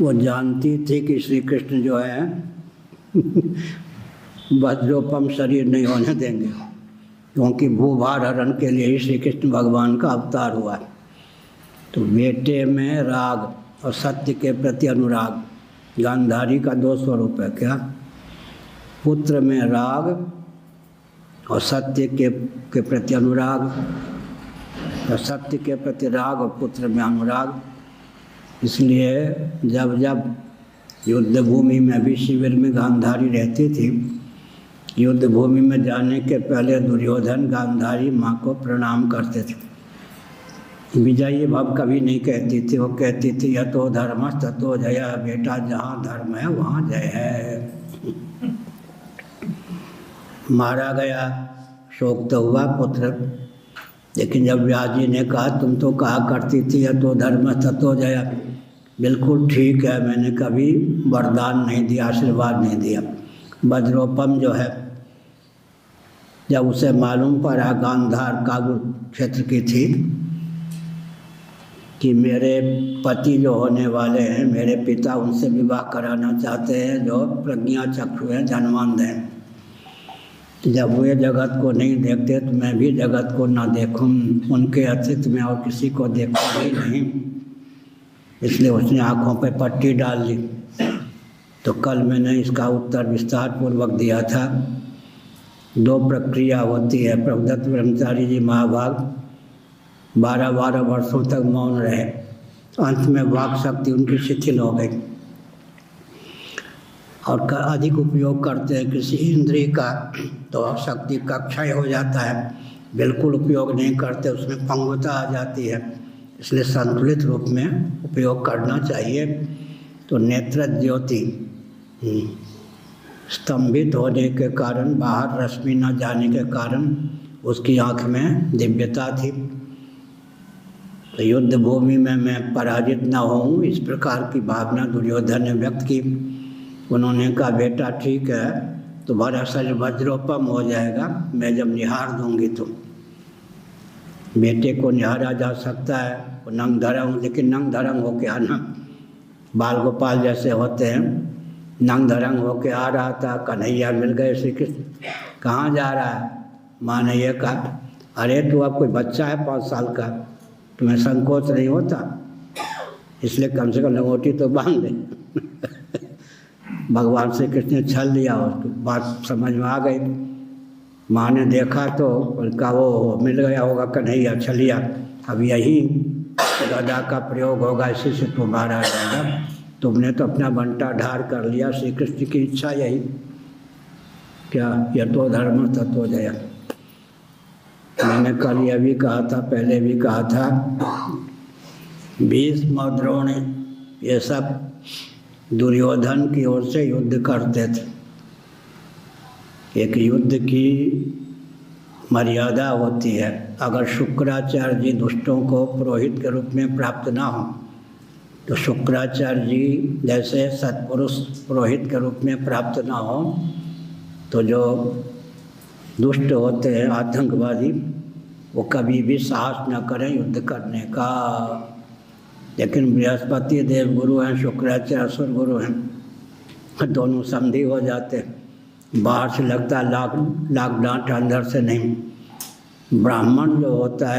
वो जानती थी कि श्री कृष्ण जो है वज्रोपम शरीर नहीं होने देंगे, क्योंकि भूभार हरण के लिए ही श्री कृष्ण भगवान का अवतार हुआ है। तो बेटे में राग और सत्य के प्रति अनुराग, गांधारी का 2 स्वरूप है क्या? पुत्र में राग और सत्य के प्रति अनुराग, और सत्य के प्रति राग और पुत्र में अनुराग। इसलिए जब जब युद्ध भूमि में भी शिविर में गांधारी रहती थी, युद्ध भूमि में जाने के पहले दुर्योधन गांधारी माँ को प्रणाम करते थे। विजयी भाव कभी नहीं कहती थी, वो कहती थी यतो धर्मस् ततो जय, बेटा जहाँ धर्म है वहाँ जय है। मारा गया, शोक तो हुआ पुत्र, लेकिन जब व्यास जी ने कहा तुम तो कहा करती थी यतो धर्मस् ततो जय, बिल्कुल ठीक है, मैंने कभी वरदान नहीं दिया, आशीर्वाद नहीं दिया। वज्रोपम जो है, जब उसे मालूम पड़ा गांधार कागुल क्षेत्र की थी कि मेरे पति जो होने वाले हैं, मेरे पिता उनसे विवाह कराना चाहते हैं जो प्रज्ञा चक्षु हैं, धनवान हैं। जब वे जगत को नहीं देखते तो मैं भी जगत को ना देखूं, उनके अतिरिक्त मैं और किसी को देखूंगा ही नहीं। इसलिए उसने आँखों पे पट्टी डाल ली। तो कल मैंने इसका उत्तर विस्तार पूर्वक दिया था। 2 प्रक्रिया होती है। प्रभुदत्त ब्रह्मचारी जी महाभाग 12 वर्षों तक मौन रहे, अंत में वाक शक्ति उनकी शिथिल हो गई और अधिक उपयोग करते हैं किसी इंद्रिय का तो शक्ति का क्षय हो जाता है, बिल्कुल उपयोग नहीं करते उसमें पंगुता आ जाती है। इसलिए संतुलित रूप में उपयोग करना चाहिए। तो नेत्र ज्योति स्तंभित होने के कारण, बाहर रश्मि न जाने के कारण उसकी आँख में दिव्यता थी। तो युद्ध भूमि में मैं पराजित न होऊं, इस प्रकार की भावना दुर्योधन ने व्यक्त की। उन्होंने कहा बेटा ठीक है, तुम्हारा शरीर वज्रोपम हो जाएगा, मैं जब निहार दूंगी तो। बेटे को निहारा जा सकता है, वो नंग धरंग, लेकिन नंग धरंग होके आना, बाल गोपाल जैसे होते हैं, नंग धरंग होके आ रहा था। कन्हैया मिल गए श्री कृष्ण, कहाँ जा रहा है? माँ ने ये कहा अरे तू अब कोई बच्चा है 5 साल का, तुम्हें संकोच नहीं होता, इसलिए कम से कम लंगोटी तो बांध दे। भगवान श्री कृष्ण ने छल लिया, उसको बात समझ में आ गई। माँ ने देखा तो उनका वो मिल गया होगा कन्हैया, छलिया, अब यही गदा का प्रयोग होगा, इसी से तुम बाहर आ जाएगा। तुमने तो अपना बंटा ढार कर लिया, श्री कृष्ण की इच्छा यही, क्या यतो धर्म ततो जय। मैंने कल यह भी कहा था, पहले भी कहा था, भीष्म द्रोण ये सब दुर्योधन की ओर से युद्ध करते थे। एक युद्ध की मर्यादा होती है। अगर शुक्राचार्य जी दुष्टों को पुरोहित के रूप में प्राप्त ना हो, तो शुक्राचार्य जी जैसे सत्पुरुष पुरोहित के रूप में प्राप्त ना हो, तो जो दुष्ट होते हैं आतंकवादी, वो कभी भी साहस न करें युद्ध करने का। लेकिन बृहस्पति देव गुरु हैं, शुक्राचार्य असुर गुरु हैं, दोनों संधि हो जाते हैं। बाहर से लगता है लाख लाख डांट, अंदर से नहीं। ब्राह्मण जो होता है